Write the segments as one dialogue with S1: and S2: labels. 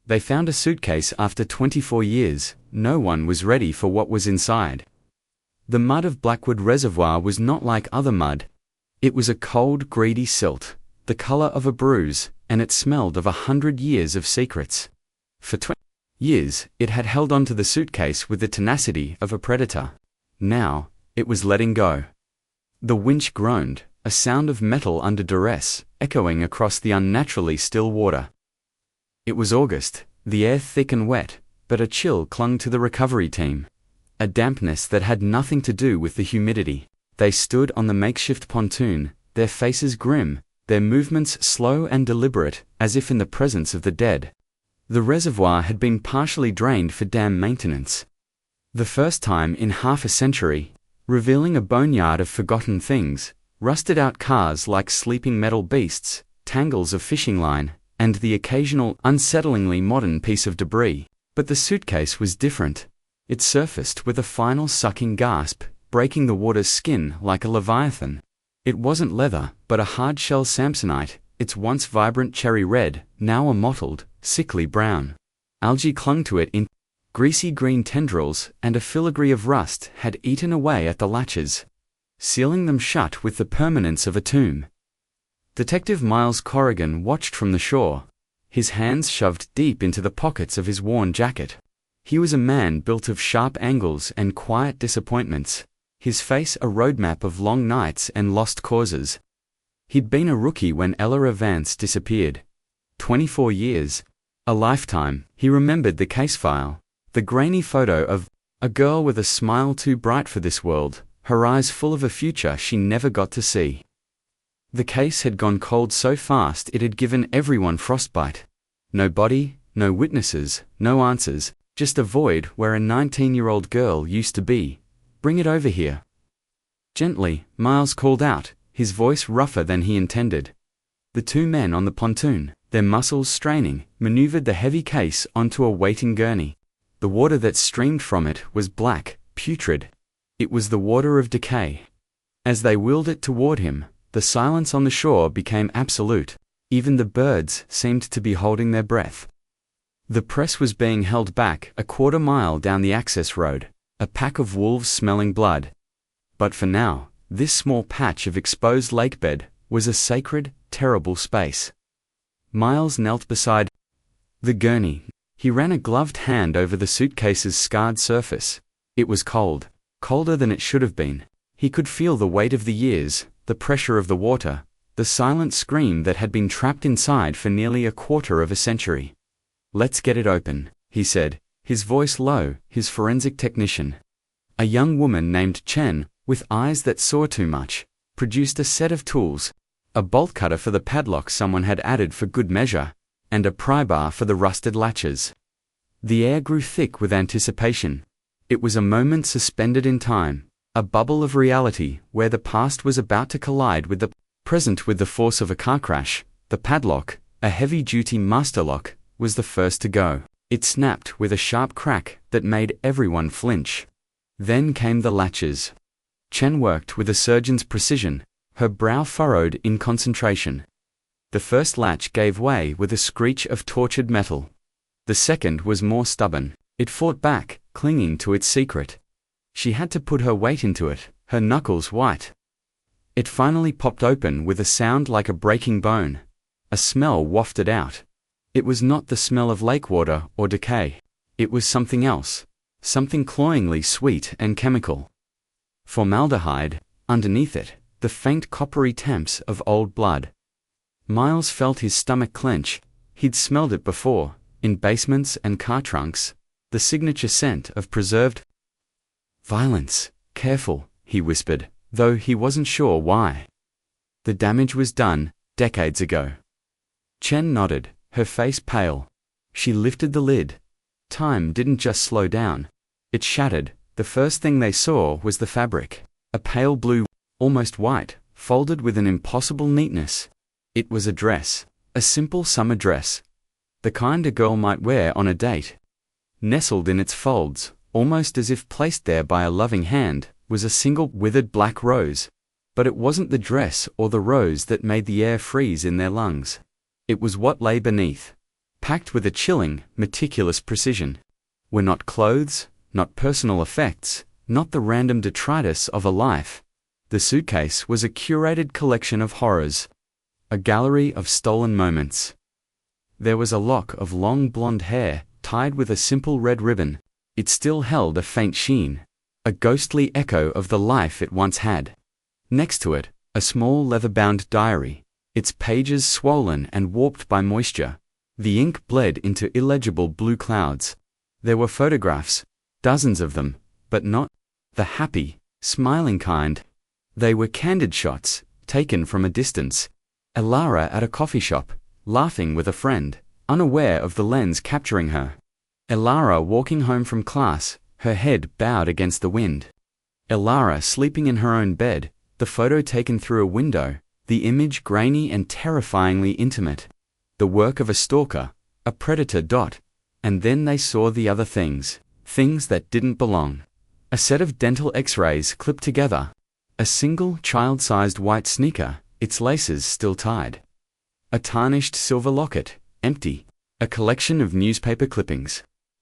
S1: They found a suitcase after 24 years. No one was ready for what was inside. The mud of Blackwood Reservoir was not like other mud. It was a cold, greedy silt, the color of a bruise, and it smelled of 100 years of secrets. For 20 years, it had held onto the suitcase with the tenacity of a predator. Now, it was letting go. The winch groaned, a sound of metal under duress, echoing across the unnaturally still water. It was August, the air thick and wet, but a chill clung to the recovery team. A dampness that had nothing to do with the humidity. They stood on the makeshift pontoon, their faces grim, their movements slow and deliberate, as if in the presence of the dead. The reservoir had been partially drained for dam maintenance. The first time in half a century, revealing a boneyard of forgotten things, rusted-out cars like sleeping metal beasts, tangles of fishing line, and the occasional, unsettlingly modern piece of debris. But the suitcase was different. It surfaced with a final sucking gasp, breaking the water's skin like a leviathan. It wasn't leather, but a hard-shell samsonite, its once vibrant cherry red, now a mottled, sickly brown. Algae clung to it in greasy green tendrils, and a filigree of rust had eaten away at the latches, sealing them shut with the permanence of a tomb. Detective Miles Corrigan watched from the shore, his hands shoved deep into the pockets of his worn jacket. He was a man built of sharp angles and quiet disappointments, his face a roadmap of long nights and lost causes. He'd been a rookie when Ella Vance disappeared. 24 years. A lifetime. He remembered the case file, the grainy photo of a girl with a smile too bright for this world, her eyes full of a future she never got to see. The case had gone cold so fast it had given everyone frostbite. No body, no witnesses, no answers, just a void where a 19-year-old girl used to be. Bring it over here. Gently, Miles called out, his voice rougher than he intended. The two men on the pontoon, their muscles straining, maneuvered the heavy case onto a waiting gurney. The water that streamed from it was black, putrid. It was the water of decay. As they wheeled it toward him, the silence on the shore became absolute. Even the birds seemed to be holding their breath. The press was being held back a quarter mile down the access road, a pack of wolves smelling blood. But for now, this small patch of exposed lakebed was a sacred, terrible space. Miles knelt beside the gurney. He ran a gloved hand over the suitcase's scarred surface. It was cold, colder than it should have been. He could feel the weight of the years, the pressure of the water, the silent scream that had been trapped inside for nearly a quarter of a century. "Let's get it open," he said, his voice low, his forensic technician. A young woman named Chen, with eyes that saw too much, produced a set of tools, a bolt cutter for the padlock someone had added for good measure, and a pry bar for the rusted latches. The air grew thick with anticipation. It was a moment suspended in time, a bubble of reality where the past was about to collide with the present with the force of a car crash. The padlock, a heavy-duty master lock, was the first to go. It snapped with a sharp crack that made everyone flinch. Then came the latches. Chen worked with a surgeon's precision, her brow furrowed in concentration. The first latch gave way with a screech of tortured metal. The second was more stubborn. It fought back, clinging to its secret. She had to put her weight into it, her knuckles white. It finally popped open with a sound like a breaking bone. A smell wafted out. It was not the smell of lake water or decay. It was something else, something cloyingly sweet and chemical. Formaldehyde, underneath it, the faint coppery temps of old blood. Miles felt his stomach clench. He'd smelled it before, in basements and car trunks, the signature scent of preserved violence. "Careful," he whispered, though he wasn't sure why. The damage was done, decades ago. Chen nodded, her face pale. She lifted the lid. Time didn't just slow down. It shattered. The first thing they saw was the fabric. A pale blue, almost white, folded with an impossible neatness. It was a dress. A simple summer dress. The kind a girl might wear on a date. Nestled in its folds, almost as if placed there by a loving hand, was a single withered black rose. But it wasn't the dress or the rose that made the air freeze in their lungs. It was what lay beneath. packed with a chilling, meticulous precision, were not clothes, not personal effects, not the random detritus of a life. The suitcase was a curated collection of horrors, a gallery of stolen moments. There was a lock of long blonde hair, tied with a simple red ribbon. It still held a faint sheen, a ghostly echo of the life it once had. Next to it, a small leather-bound diary, its pages swollen and warped by moisture. The ink bled into illegible blue clouds. There were photographs, dozens of them, but not the happy, smiling kind. They were candid shots, taken from a distance. Elara at a coffee shop, laughing with a friend, unaware of the lens capturing her. Elara walking home from class, her head bowed against the wind. Elara sleeping in her own bed, the photo taken through a window, the image grainy and terrifyingly intimate. The work of a stalker, a predator. And then they saw the other things that didn't belong. A set of dental x-rays clipped together. A single child-sized white sneaker, its laces still tied. A tarnished silver locket, empty. A collection of newspaper clippings,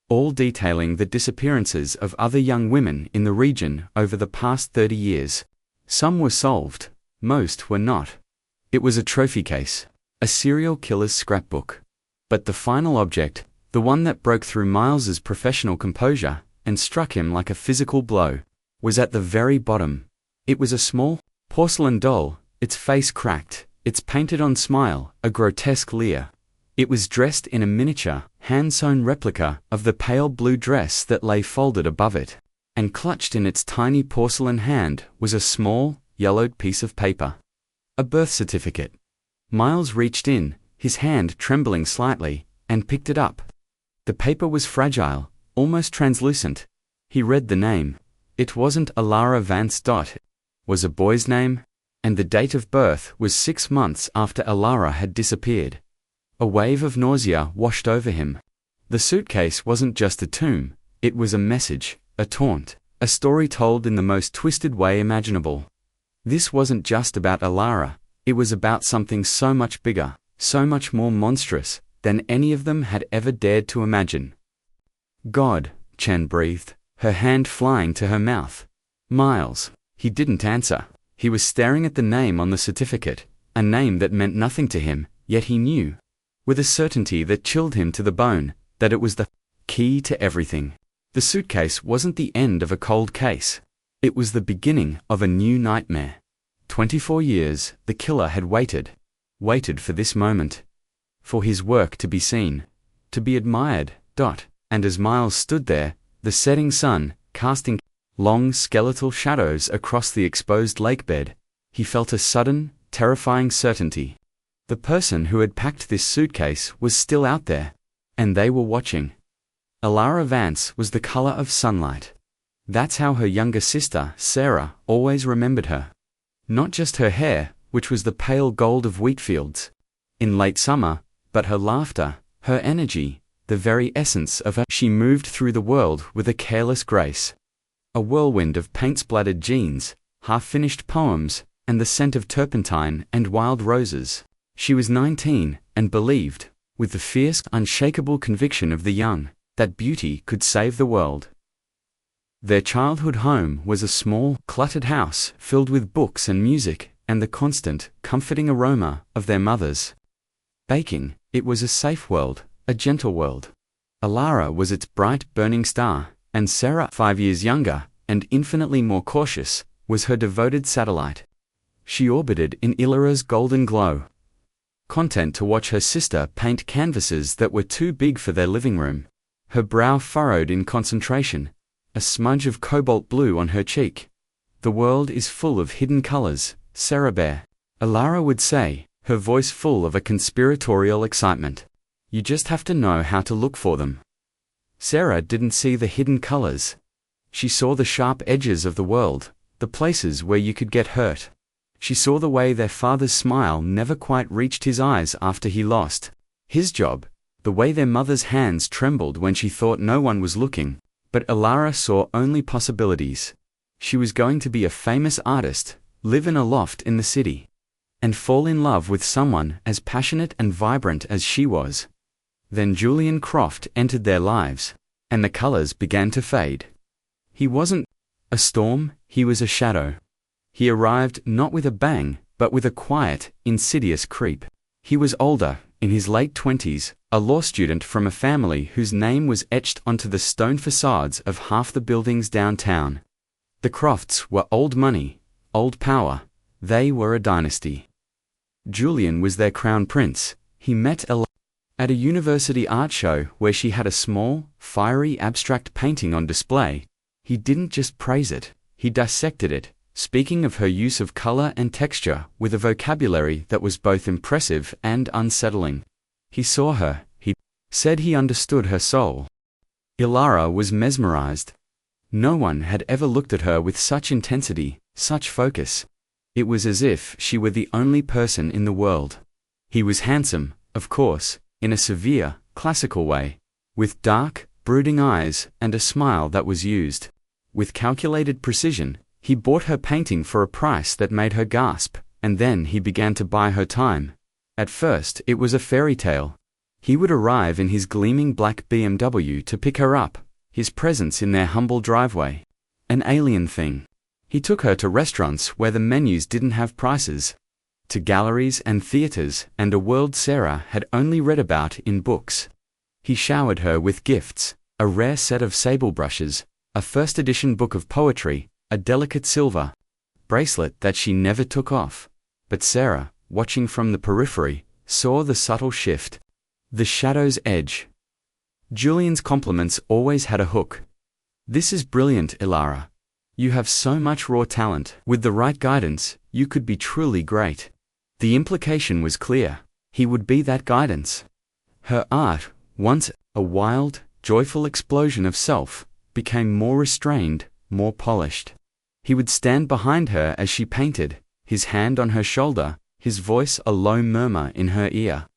S1: all detailing the disappearances of other young women in the region over the past 30 years. Some were solved, most were not. It was a trophy case, a serial killer's scrapbook. But the final object, the one that broke through Miles's professional composure and struck him like a physical blow, was at the very bottom. It was a small, porcelain doll, its face cracked, its painted-on smile a grotesque leer. It was dressed in a miniature, hand-sewn replica of the pale blue dress that lay folded above it, and clutched in its tiny porcelain hand was a small, yellowed piece of paper. A birth certificate. Miles reached in, his hand trembling slightly, and picked it up. The paper was fragile, almost translucent. He read the name. It wasn't Elara Vance. It was a boy's name, and the date of birth was 6 months after Elara had disappeared. A wave of nausea washed over him. The suitcase wasn't just a tomb, it was a message, a taunt, a story told in the most twisted way imaginable. This wasn't just about Elara, it was about something so much bigger, so much more monstrous, than any of them had ever dared to imagine. God, Chen breathed, her hand flying to her mouth. Miles. He didn't answer. He was staring at the name on the certificate, a name that meant nothing to him, yet he knew, with a certainty that chilled him to the bone, that it was the key to everything. The suitcase wasn't the end of a cold case. It was the beginning of a new nightmare. 24 years, the killer had waited for this moment. For his work to be seen, to be admired. And as Miles stood there, the setting sun, casting long skeletal shadows across the exposed lake bed, he felt a sudden, terrifying certainty. The person who had packed this suitcase was still out there, and they were watching. Elara Vance was the color of sunlight. That's how her younger sister, Sarah, always remembered her. Not just her hair, which was the pale gold of wheat fields in late summer, but her laughter, her energy, the very essence of her. She moved through the world with a careless grace. A whirlwind of paint-splattered jeans, half-finished poems, and the scent of turpentine and wild roses. She was 19, and believed, with the fierce, unshakable conviction of the young, that beauty could save the world. Their childhood home was a small, cluttered house filled with books and music, and the constant, comforting aroma of their mother's baking. It was a safe world, a gentle world. Elara was its bright, burning star, and Sarah, 5 years younger, and infinitely more cautious, was her devoted satellite. She orbited in Elara's golden glow, content to watch her sister paint canvases that were too big for their living room. Her brow furrowed in concentration, a smudge of cobalt blue on her cheek. The world is full of hidden colors, Sarah Bear, Elara would say, her voice full of a conspiratorial excitement. You just have to know how to look for them. Sarah didn't see the hidden colors. She saw the sharp edges of the world, the places where you could get hurt. She saw the way their father's smile never quite reached his eyes after he lost his job, the way their mother's hands trembled when she thought no one was looking. But Elara saw only possibilities. She was going to be a famous artist, live in a loft in the city, and fall in love with someone as passionate and vibrant as she was. Then Julian Croft entered their lives, and the colors began to fade. He wasn't a storm, he was a shadow. He arrived not with a bang, but with a quiet, insidious creep. He was older, in his late 20s, a law student from a family whose name was etched onto the stone facades of half the buildings downtown. The Crofts were old money, old power. They were a dynasty. Julian was their crown prince. He met Elara at a university art show where she had a small, fiery abstract painting on display. He didn't just praise it, he dissected it, speaking of her use of color and texture with a vocabulary that was both impressive and unsettling. He saw her, he said he understood her soul. Elara was mesmerized. No one had ever looked at her with such intensity, such focus. It was as if she were the only person in the world. He was handsome, of course, in a severe, classical way, with dark, brooding eyes and a smile that was used. With calculated precision, he bought her painting for a price that made her gasp, and then he began to buy her time. At first, it was a fairy tale. He would arrive in his gleaming black BMW to pick her up, his presence in their humble driveway. An alien thing. He took her to restaurants where the menus didn't have prices, to galleries and theaters and a world Sarah had only read about in books. He showered her with gifts, a rare set of sable brushes, a first-edition book of poetry, a delicate silver bracelet that she never took off. But Sarah, watching from the periphery, saw the subtle shift, the shadow's edge. Julian's compliments always had a hook. "This is brilliant, Elara. You have so much raw talent. With the right guidance, you could be truly great." The implication was clear. He would be that guidance. Her art, once a wild, joyful explosion of self, became more restrained, more polished. He would stand behind her as she painted, his hand on her shoulder, his voice a low murmur in her ear.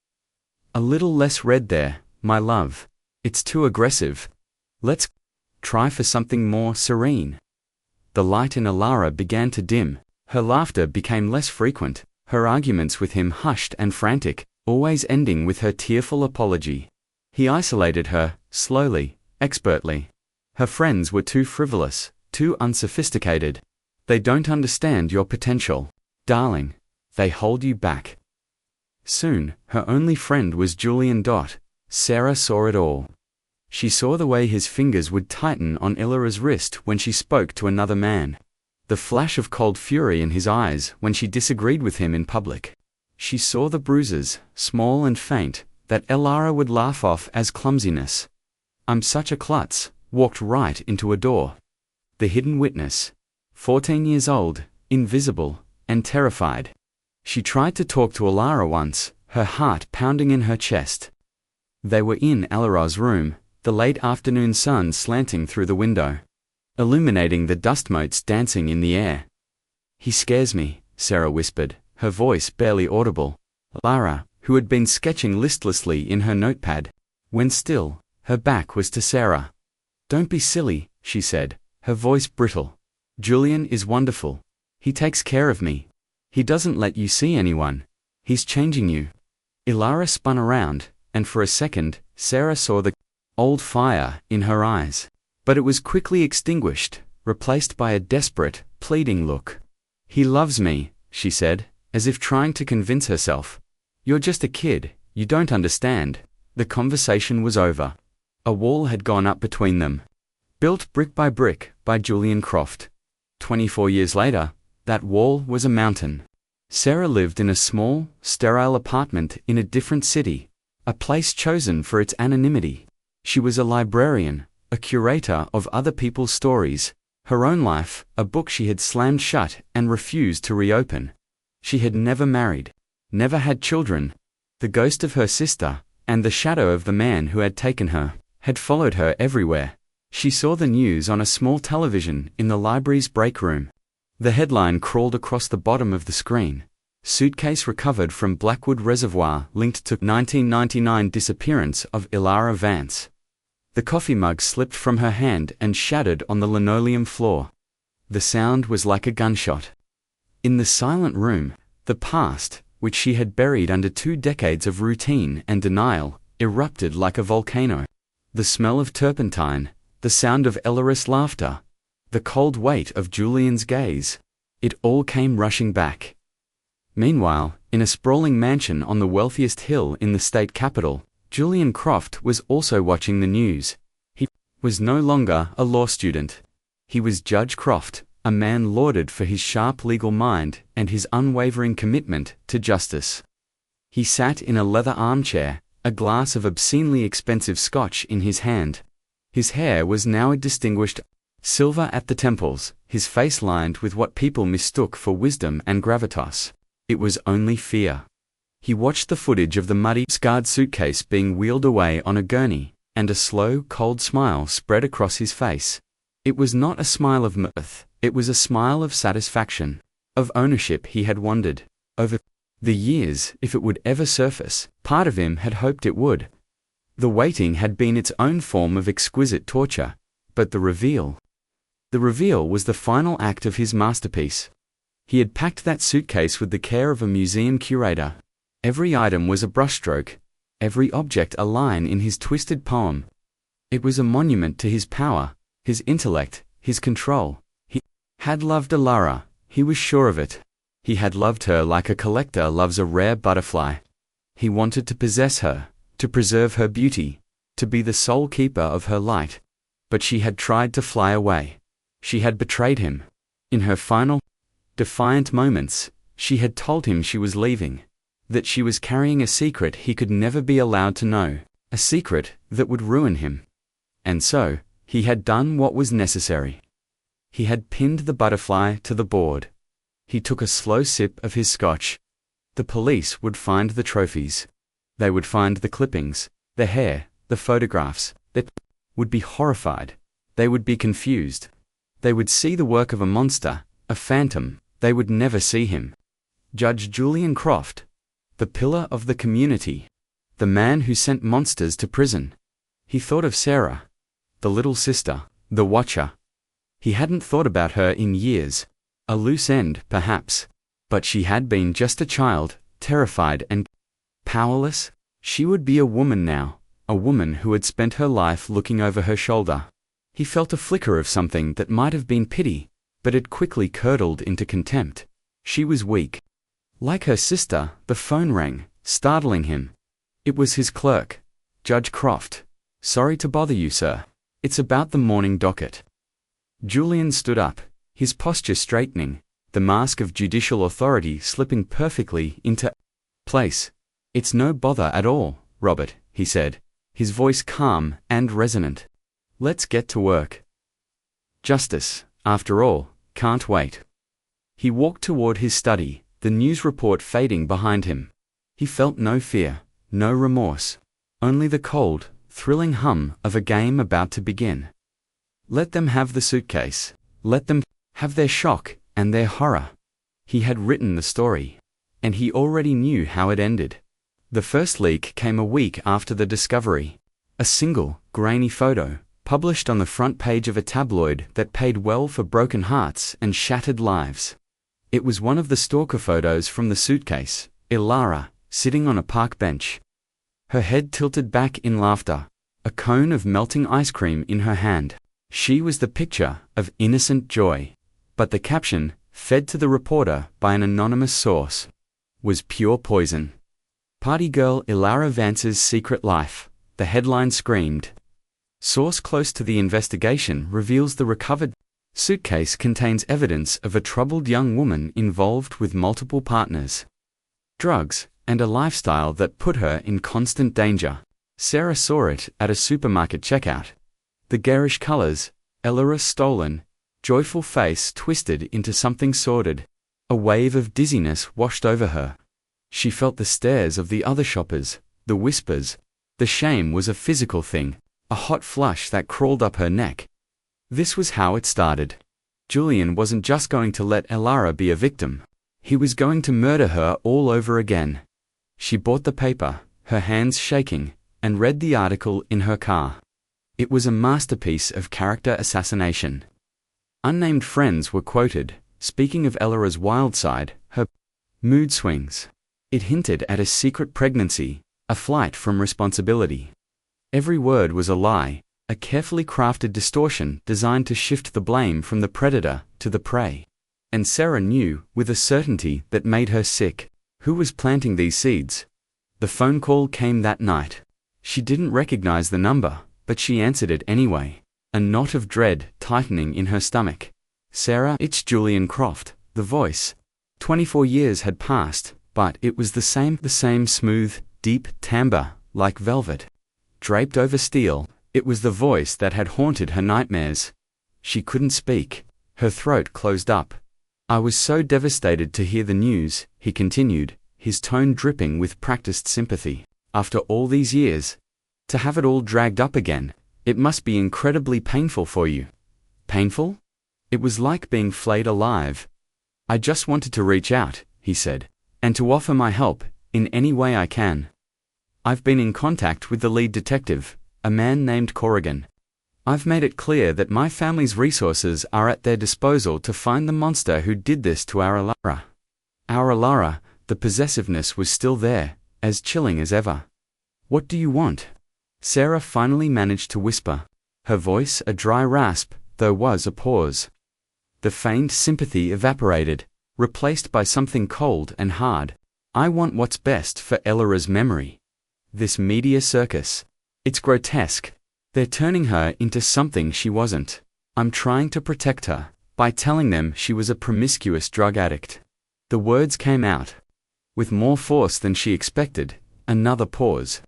S1: "A little less red there, my love. It's too aggressive. Let's try for something more serene." The light in Elara began to dim. Her laughter became less frequent, her arguments with him hushed and frantic, always ending with her tearful apology. He isolated her, slowly, expertly. Her friends were too frivolous, too unsophisticated. They don't understand your potential, darling. They hold you back. Soon, her only friend was Julian. Sarah saw it all. She saw the way his fingers would tighten on Elara's wrist when she spoke to another man. The flash of cold fury in his eyes when she disagreed with him in public. She saw the bruises, small and faint, that Elara would laugh off as clumsiness. "I'm such a klutz," walked right into a door. The hidden witness. 14 years old, invisible, and terrified. She tried to talk to Elara once, her heart pounding in her chest. They were in Elara's room, the late afternoon sun slanting through the window, illuminating the dust motes dancing in the air. "He scares me," Sarah whispered, her voice barely audible. Elara, who had been sketching listlessly in her notepad, went still, her back was to Sarah. "Don't be silly," she said, her voice brittle. "Julian is wonderful. He takes care of me. He doesn't let you see anyone. He's changing you." Elara spun around, and for a second, Sarah saw the old fire in her eyes. But it was quickly extinguished, replaced by a desperate, pleading look. "He loves me," she said, as if trying to convince herself. "You're just a kid, you don't understand." The conversation was over. A wall had gone up between them. Built brick by Julian Croft. 24 years later, that wall was a mountain. Sarah lived in a small, sterile apartment in a different city, a place chosen for its anonymity. She was a librarian, a curator of other people's stories, her own life, a book she had slammed shut and refused to reopen. She had never married, never had children. The ghost of her sister, and the shadow of the man who had taken her, had followed her everywhere. She saw the news on a small television in the library's break room. The headline crawled across the bottom of the screen. "Suitcase recovered from Blackwood Reservoir linked to 1999 disappearance of Elara Vance." The coffee mug slipped from her hand and shattered on the linoleum floor. The sound was like a gunshot. In the silent room, the past, which she had buried under 2 decades of routine and denial, erupted like a volcano. The smell of turpentine, the sound of Ellarist's laughter, the cold weight of Julian's gaze, it all came rushing back. Meanwhile, in a sprawling mansion on the wealthiest hill in the state capital, Julian Croft was also watching the news. He was no longer a law student. He was Judge Croft, a man lauded for his sharp legal mind and his unwavering commitment to justice. He sat in a leather armchair, a glass of obscenely expensive scotch in his hand. His hair was now a distinguished silver at the temples, his face lined with what people mistook for wisdom and gravitas. It was only fear. He watched the footage of the muddy, scarred suitcase being wheeled away on a gurney, and a slow, cold smile spread across his face. It was not a smile of mirth, it was a smile of satisfaction, of ownership. He had wondered, over the years, if it would ever surface. Part of him had hoped it would. The waiting had been its own form of exquisite torture, but the reveal was the final act of his masterpiece. He had packed that suitcase with the care of a museum curator. Every item was a brushstroke, every object a line in his twisted poem. It was a monument to his power, his intellect, his control. He had loved Elara, he was sure of it. He had loved her like a collector loves a rare butterfly. He wanted to possess her, to preserve her beauty, to be the sole keeper of her light. But she had tried to fly away. She had betrayed him. In her final, defiant moments, she had told him she was leaving, that she was carrying a secret he could never be allowed to know, a secret that would ruin him. And so, he had done what was necessary. He had pinned the butterfly to the board. He took a slow sip of his scotch. The police would find the trophies. They would find the clippings, the hair, the photographs. They would be horrified. They would be confused. They would see the work of a monster, a phantom. They would never see him. Judge Julian Croft, the pillar of the community, the man who sent monsters to prison. He thought of Sarah, the little sister, the watcher. He hadn't thought about her in years. A loose end, perhaps. But she had been just a child, terrified and powerless. She would be a woman now, a woman who had spent her life looking over her shoulder. He felt a flicker of something that might have been pity, but it quickly curdled into contempt. She was weak. Like her sister, the phone rang, startling him. It was his clerk. Judge Croft. Sorry to bother you, sir. It's about the morning docket. Julian stood up, his posture straightening, the mask of judicial authority slipping perfectly into place. It's no bother at all, Robert, he said, his voice calm and resonant. Let's get to work. Justice, after all, can't wait. He walked toward his study, the news report fading behind him. He felt no fear, no remorse, only the cold, thrilling hum of a game about to begin. Let them have the suitcase. Let them have their shock and their horror. He had written the story, and he already knew how it ended. The first leak came a week after the discovery. A single, grainy photo, published on the front page of a tabloid that paid well for broken hearts and shattered lives. It was one of the stalker photos from the suitcase, Elara, sitting on a park bench. Her head tilted back in laughter, a cone of melting ice cream in her hand. She was the picture of innocent joy. But the caption, fed to the reporter by an anonymous source, was pure poison. Party girl Elara Vance's secret life, the headline screamed. Source close to the investigation reveals the recovered suitcase contains evidence of a troubled young woman involved with multiple partners, drugs, and a lifestyle that put her in constant danger. Sarah saw it at a supermarket checkout. The garish colors, Ellara stolen, joyful face twisted into something sordid. A wave of dizziness washed over her. She felt the stares of the other shoppers, the whispers. The shame was a physical thing, a hot flush that crawled up her neck. This was how it started. Julian wasn't just going to let Elara be a victim. He was going to murder her all over again. She bought the paper, her hands shaking, and read the article in her car. It was a masterpiece of character assassination. Unnamed friends were quoted, speaking of Ellara's wild side, her mood swings. It hinted at a secret pregnancy, A flight from responsibility. Every word was a lie, a carefully crafted distortion designed to shift the blame from the predator to the prey. And Sarah knew, with a certainty that made her sick, who was planting these seeds. The phone call came that night. She didn't recognize the number, but she answered it anyway, a knot of dread tightening in her stomach. Sarah, it's Julian Croft, the voice. 24 years had passed, but it was the same smooth, deep timbre, like velvet. Draped over steel, it was the voice that had haunted her nightmares. She couldn't speak. Her throat closed up. I was so devastated to hear the news, he continued, his tone dripping with practiced sympathy. After all these years, to have it all dragged up again, it must be incredibly painful for you. Painful? It was like being flayed alive. I just wanted to reach out, he said, and to offer my help, in any way I can. I've been in contact with the lead detective, a man named Corrigan. I've made it clear that my family's resources are at their disposal to find the monster who did this to our Alara. Our Alara, the possessiveness was still there, as chilling as ever. What do you want? Sarah finally managed to whisper, her voice a dry rasp, though was a pause. The feigned sympathy evaporated, replaced by something cold and hard. I want what's best for Elara's memory. This media circus. It's grotesque. They're turning her into something she wasn't. I'm trying to protect her, by telling them she was a promiscuous drug addict. The words came out. With more force than she expected, another pause.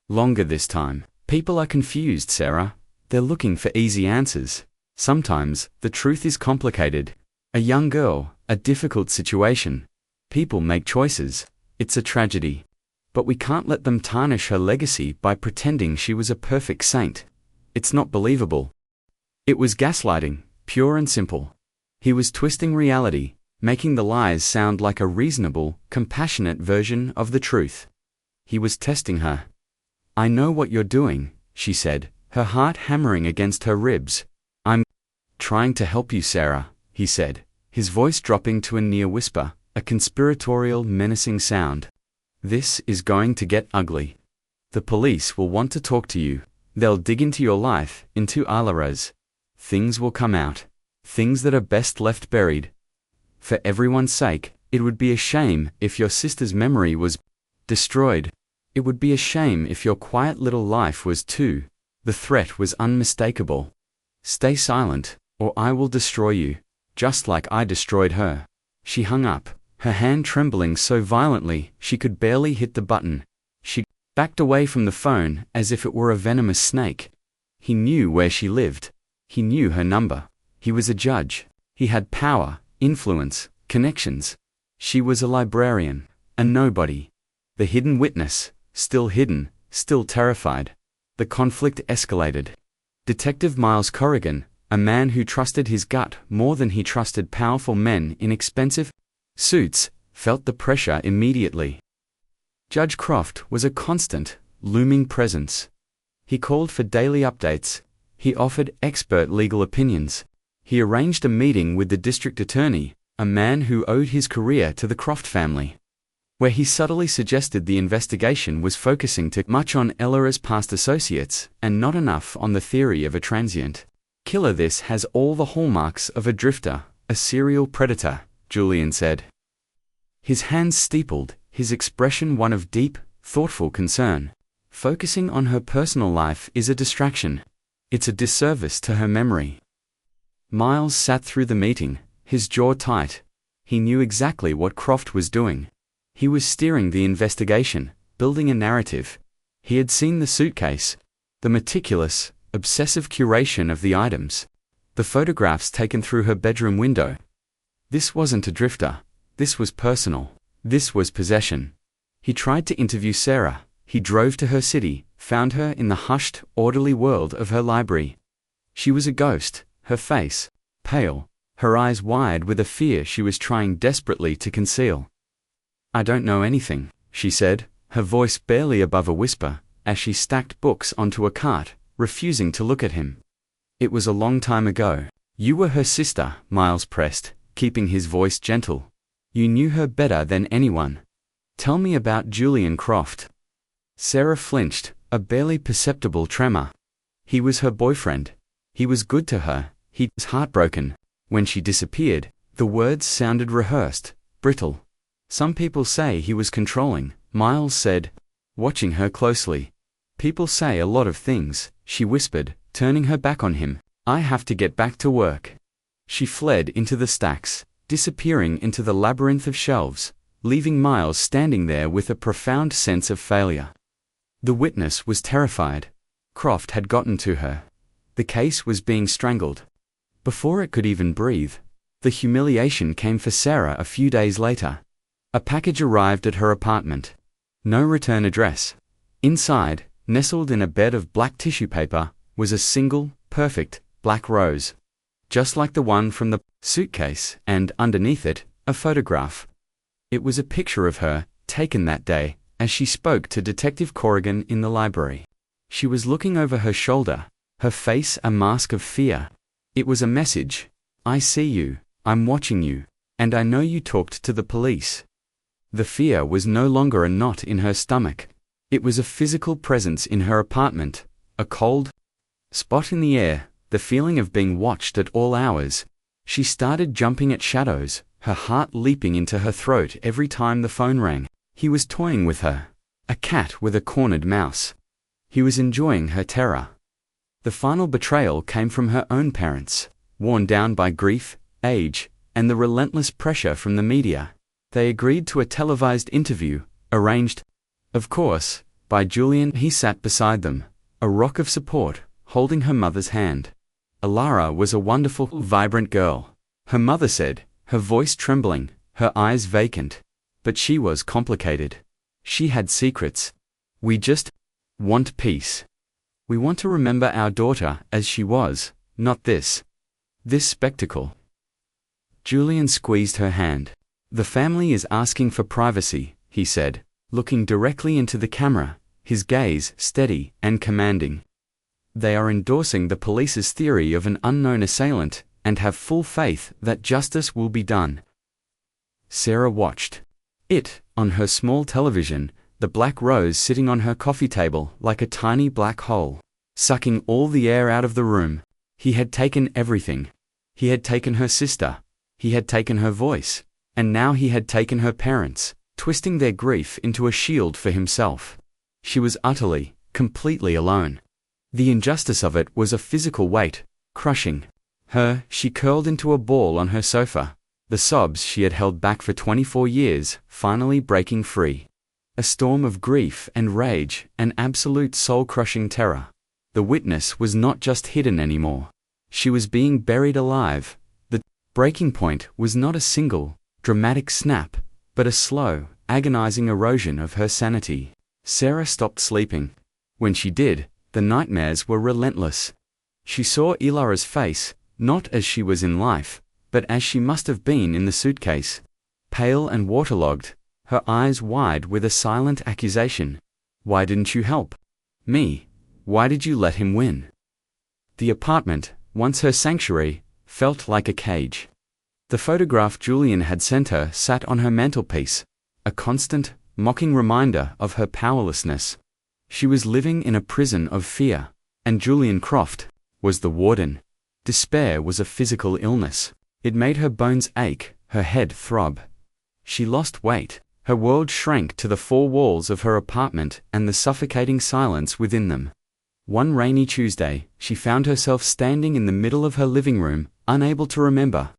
S1: Longer this time. People are confused, Sarah. They're looking for easy answers. Sometimes, the truth is complicated. A young girl, a difficult situation. People make choices. It's a tragedy. But we can't let them tarnish her legacy by pretending she was a perfect saint. It's not believable. It was gaslighting, pure and simple. He was twisting reality, making the lies sound like a reasonable, compassionate version of the truth. He was testing her. I know what you're doing, she said, her heart hammering against her ribs. I'm trying to help you, Sarah, he said, his voice dropping to a near whisper, a conspiratorial, menacing sound. This is going to get ugly. The police will want to talk to you. They'll dig into your life, into Alara's. Things will come out. Things that are best left buried. For everyone's sake, it would be a shame if your sister's memory was destroyed. It would be a shame if your quiet little life was too. The threat was unmistakable. Stay silent, or I will destroy you, just like I destroyed her. She hung up, her hand trembling so violently she could barely hit the button. She backed away from the phone as if it were a venomous snake. He knew where she lived. He knew her number. He was a judge. He had power, influence, connections. She was a librarian, a nobody. The hidden witness, still hidden, still terrified. The conflict escalated. Detective Miles Corrigan, a man who trusted his gut more than he trusted powerful men in expensive suits, felt the pressure immediately. Judge Croft was a constant, looming presence. He called for daily updates. He offered expert legal opinions. He arranged a meeting with the district attorney, a man who owed his career to the Croft family, where he subtly suggested the investigation was focusing too much on Elara's past associates and not enough on the theory of a transient killer. This has all the hallmarks of a drifter, a serial predator, Julian said. His hands steepled, his expression one of deep, thoughtful concern. Focusing on her personal life is a distraction. It's a disservice to her memory. Miles sat through the meeting, his jaw tight. He knew exactly what Croft was doing. He was steering the investigation, building a narrative. He had seen the suitcase, the meticulous, obsessive curation of the items, the photographs taken through her bedroom window. This wasn't a drifter. This was personal. This was possession. He tried to interview Sarah. He drove to her city, found her in the hushed, orderly world of her library. She was a ghost, her face pale, her eyes wide with a fear she was trying desperately to conceal. I don't know anything, she said, her voice barely above a whisper, as she stacked books onto a cart, refusing to look at him. It was a long time ago. You were her sister, Miles pressed, keeping his voice gentle. You knew her better than anyone. Tell me about Julian Croft. Sarah flinched, a barely perceptible tremor. He was her boyfriend. He was good to her. He was heartbroken. When she disappeared, the words sounded rehearsed, brittle. Some people say he was controlling, Miles said, watching her closely. People say a lot of things, she whispered, turning her back on him. I have to get back to work. She fled into the stacks, disappearing into the labyrinth of shelves, leaving Miles standing there with a profound sense of failure. The witness was terrified. Croft had gotten to her. The case was being strangled. Before it could even breathe, the humiliation came for Sarah a few days later. A package arrived at her apartment. No return address. Inside, nestled in a bed of black tissue paper, was a single, perfect, black rose. Just like the one from the suitcase, and underneath it, a photograph. It was a picture of her, taken that day, as she spoke to Detective Corrigan in the library. She was looking over her shoulder, her face a mask of fear. It was a message. I see you, I'm watching you, and I know you talked to the police. The fear was no longer a knot in her stomach. It was a physical presence in her apartment, a cold spot in the air, the feeling of being watched at all hours. She started jumping at shadows, her heart leaping into her throat every time the phone rang. He was toying with her, a cat with a cornered mouse. He was enjoying her terror. The final betrayal came from her own parents, worn down by grief, age, and the relentless pressure from the media. They agreed to a televised interview, arranged, of course, by Julian. He sat beside them, a rock of support, holding her mother's hand. Alara was a wonderful, vibrant girl, her mother said, her voice trembling, her eyes vacant. But she was complicated. She had secrets. We just want peace. We want to remember our daughter as she was, not this spectacle. Julian squeezed her hand. The family is asking for privacy, he said, looking directly into the camera, his gaze steady and commanding. They are endorsing the police's theory of an unknown assailant, and have full faith that justice will be done. Sarah watched. On her small television, the black rose sitting on her coffee table like a tiny black hole, sucking all the air out of the room. He had taken everything. He had taken her sister. He had taken her voice. And now he had taken her parents, twisting their grief into a shield for himself. She was utterly, completely alone. The injustice of it was a physical weight, crushing her. She curled into a ball on her sofa, the sobs she had held back for 24 years, finally breaking free. A storm of grief and rage, an absolute soul-crushing terror. The witness was not just hidden anymore. She was being buried alive. The breaking point was not a single, dramatic snap, but a slow, agonizing erosion of her sanity. Sarah stopped sleeping. When she did, the nightmares were relentless. She saw Ilara's face, not as she was in life, but as she must have been in the suitcase. Pale and waterlogged, her eyes wide with a silent accusation. Why didn't you help me? Why did you let him win? The apartment, once her sanctuary, felt like a cage. The photograph Julian had sent her sat on her mantelpiece, a constant, mocking reminder of her powerlessness. She was living in a prison of fear, and Julian Croft was the warden. Despair was a physical illness. It made her bones ache, her head throb. She lost weight. Her world shrank to the four walls of her apartment and the suffocating silence within them. One rainy Tuesday, she found herself standing in the middle of her living room, unable to remember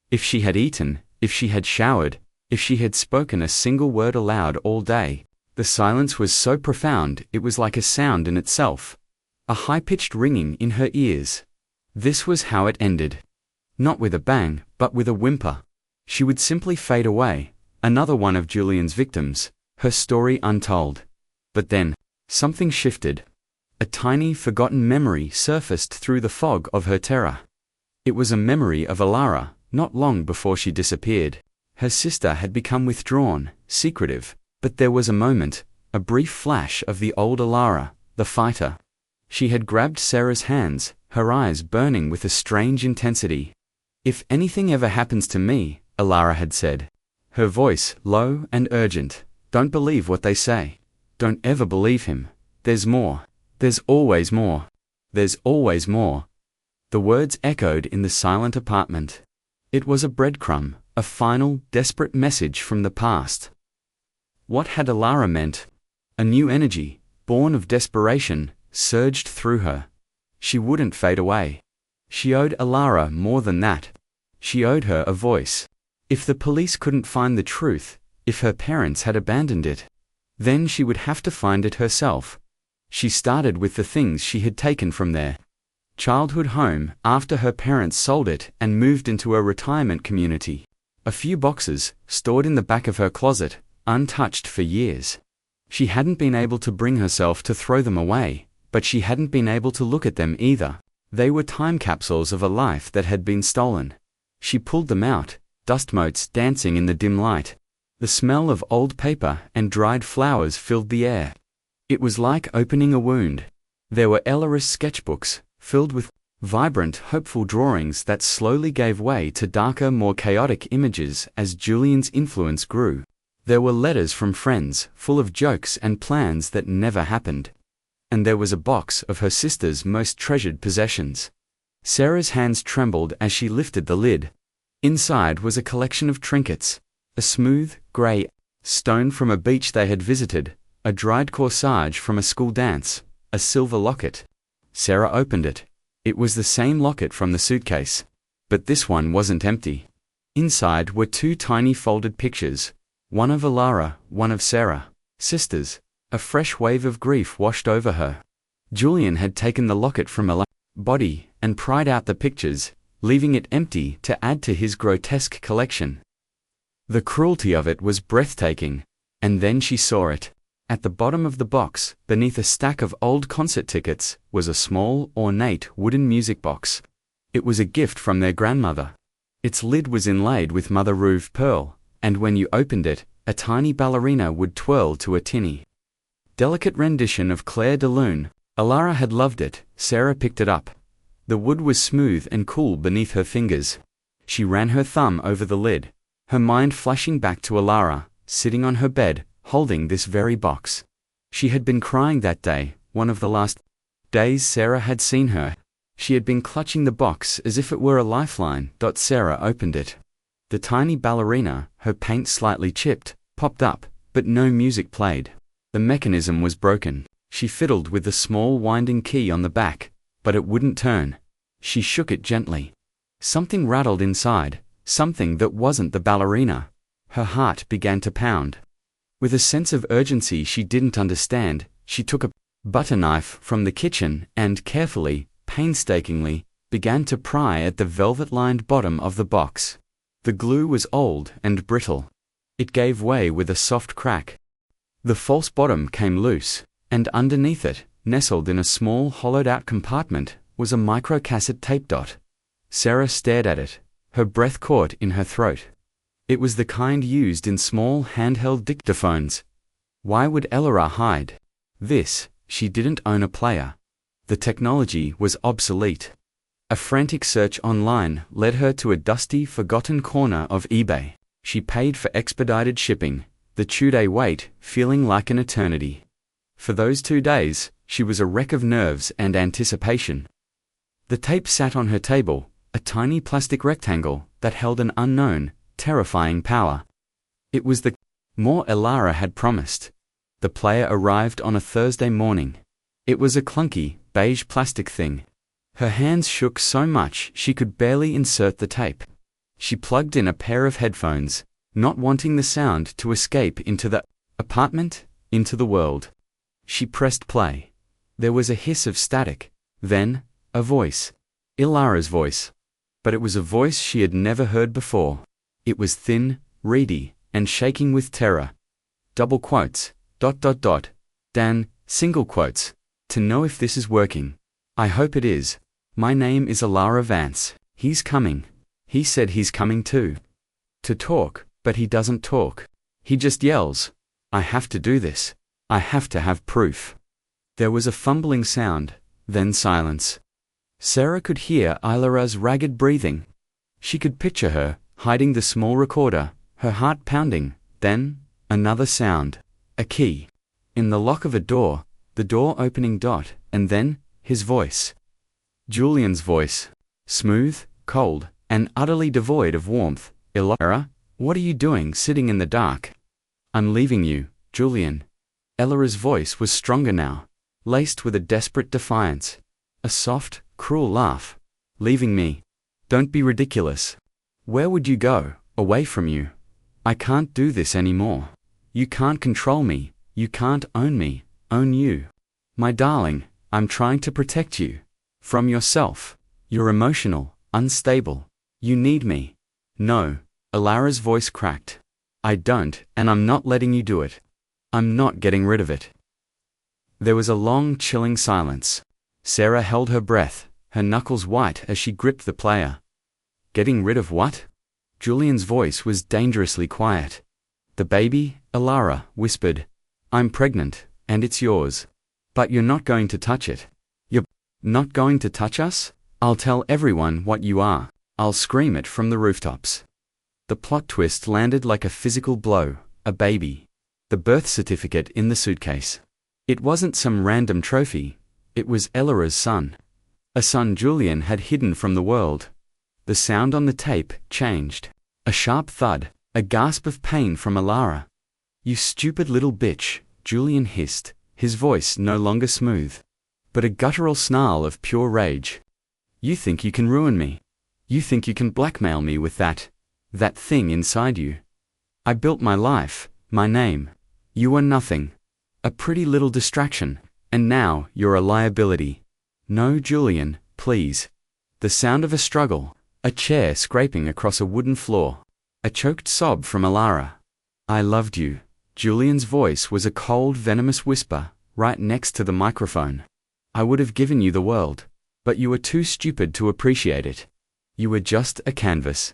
S1: if she had eaten, if she had showered, if she had spoken a single word aloud all day. The silence was so profound it was like a sound in itself, a high-pitched ringing in her ears. This was how it ended. Not with a bang, but with a whimper. She would simply fade away, another one of Julian's victims, her story untold. But then, something shifted. A tiny, forgotten memory surfaced through the fog of her terror. It was a memory of Alara, not long before she disappeared. Her sister had become withdrawn, secretive, but there was a moment, a brief flash of the old Alara, the fighter. She had grabbed Sarah's hands, her eyes burning with a strange intensity. "If anything ever happens to me," Alara had said, her voice low and urgent, "don't believe what they say. Don't ever believe him. There's more. There's always more. There's always more. The words echoed in the silent apartment. It was a breadcrumb, a final, desperate message from the past. What had Alara meant? A new energy, born of desperation, surged through her. She wouldn't fade away. She owed Alara more than that. She owed her a voice. If the police couldn't find the truth, if her parents had abandoned it, then she would have to find it herself. She started with the things she had taken from their childhood home after her parents sold it and moved into a retirement community. A few boxes, stored in the back of her closet, untouched for years. She hadn't been able to bring herself to throw them away, but she hadn't been able to look at them either. They were time capsules of a life that had been stolen. She pulled them out, dust motes dancing in the dim light. The smell of old paper and dried flowers filled the air. It was like opening a wound. There were Ellarist sketchbooks, filled with vibrant, hopeful drawings that slowly gave way to darker, more chaotic images as Julian's influence grew. There were letters from friends, full of jokes and plans that never happened. And there was a box of her sister's most treasured possessions. Sarah's hands trembled as she lifted the lid. Inside was a collection of trinkets. A smooth, grey stone from a beach they had visited, a dried corsage from a school dance, a silver locket. Sarah opened it. It was the same locket from the suitcase. But this one wasn't empty. Inside were two tiny folded pictures, one of Alara, one of Sarah, sisters. A fresh wave of grief washed over her. Julian had taken the locket from Alara's body and pried out the pictures, leaving it empty to add to his grotesque collection. The cruelty of it was breathtaking, and then she saw it. At the bottom of the box, beneath a stack of old concert tickets, was a small, ornate wooden music box. It was a gift from their grandmother. Its lid was inlaid with mother-of pearl, and when you opened it, a tiny ballerina would twirl to a tinny, delicate rendition of Claire de Lune. Alara had loved it. Sarah picked it up. The wood was smooth and cool beneath her fingers. She ran her thumb over the lid, her mind flashing back to Alara, sitting on her bed, holding this very box. She had been crying that day, one of the last days Sarah had seen her. She had been clutching the box as if it were a lifeline. Sarah opened it. The tiny ballerina, her paint slightly chipped, popped up, but no music played. The mechanism was broken. She fiddled with the small winding key on the back, but it wouldn't turn. She shook it gently. Something rattled inside, something that wasn't the ballerina. Her heart began to pound. With a sense of urgency she didn't understand, she took a butter knife from the kitchen and carefully, painstakingly, began to pry at the velvet-lined bottom of the box. The glue was old and brittle. It gave way with a soft crack. The false bottom came loose, and underneath it, nestled in a small hollowed-out compartment, was a microcassette tape dot. Sarah stared at it, her breath caught in her throat. It was the kind used in small handheld dictaphones. Why would Alara hide this? She didn't own a player. The technology was obsolete. A frantic search online led her to a dusty, forgotten corner of eBay. She paid for expedited shipping, the 2-day wait feeling like an eternity. For those 2 days, she was a wreck of nerves and anticipation. The tape sat on her table, a tiny plastic rectangle that held an unknown, terrifying power. It was the more Alara had promised. The player arrived on a Thursday morning. It was a clunky, beige plastic thing. Her hands shook so much she could barely insert the tape. She plugged in a pair of headphones, not wanting the sound to escape into the apartment, into the world. She pressed play. There was a hiss of static. Then, a voice. Alara's voice. But it was a voice she had never heard before. It was thin, reedy, and shaking with terror. Double quotes, ... Dan, single quotes. To know if this is working. I hope it is. My name is Alara Vance. He's coming. He said he's coming too. To talk, but he doesn't talk. He just yells. I have to do this. I have to have proof. There was a fumbling sound, then silence. Sarah could hear Alara's ragged breathing. She could picture her, hiding the small recorder, her heart pounding. Then, another sound. A key. In the lock of a door, the door opening dot, and then, his voice. Julian's voice. Smooth, cold, and utterly devoid of warmth. Elara, what are you doing sitting in the dark? I'm leaving you, Julian. Elara's voice was stronger now, laced with a desperate defiance. A soft, cruel laugh. Leaving me? Don't be ridiculous. Where would you go, away from you? I can't do this anymore. You can't control me, you can't own me, own you. My darling, I'm trying to protect you. From yourself. You're emotional, unstable. You need me. No. Elara's voice cracked. I don't, and I'm not letting you do it. I'm not getting rid of it. There was a long, chilling silence. Sarah held her breath, her knuckles white as she gripped the player. Getting rid of what? Julian's voice was dangerously quiet. The baby, Elara whispered. I'm pregnant, and it's yours. But you're not going to touch it. You're not going to touch us? I'll tell everyone what you are. I'll scream it from the rooftops. The plot twist landed like a physical blow. A baby. The birth certificate in the suitcase. It wasn't some random trophy. It was Elara's son. A son Julian had hidden from the world. The sound on the tape changed. A sharp thud, a gasp of pain from Elara. You stupid little bitch, Julian hissed, his voice no longer smooth, but a guttural snarl of pure rage. You think you can ruin me. You think you can blackmail me with that thing inside you. I built my life, my name. You are nothing. A pretty little distraction, and now you're a liability. No, Julian, please. The sound of a struggle, a chair scraping across a wooden floor, a choked sob from Elara. I loved you. Julian's voice was a cold, venomous whisper, right next to the microphone. I would have given you the world, but you were too stupid to appreciate it. You were just a canvas.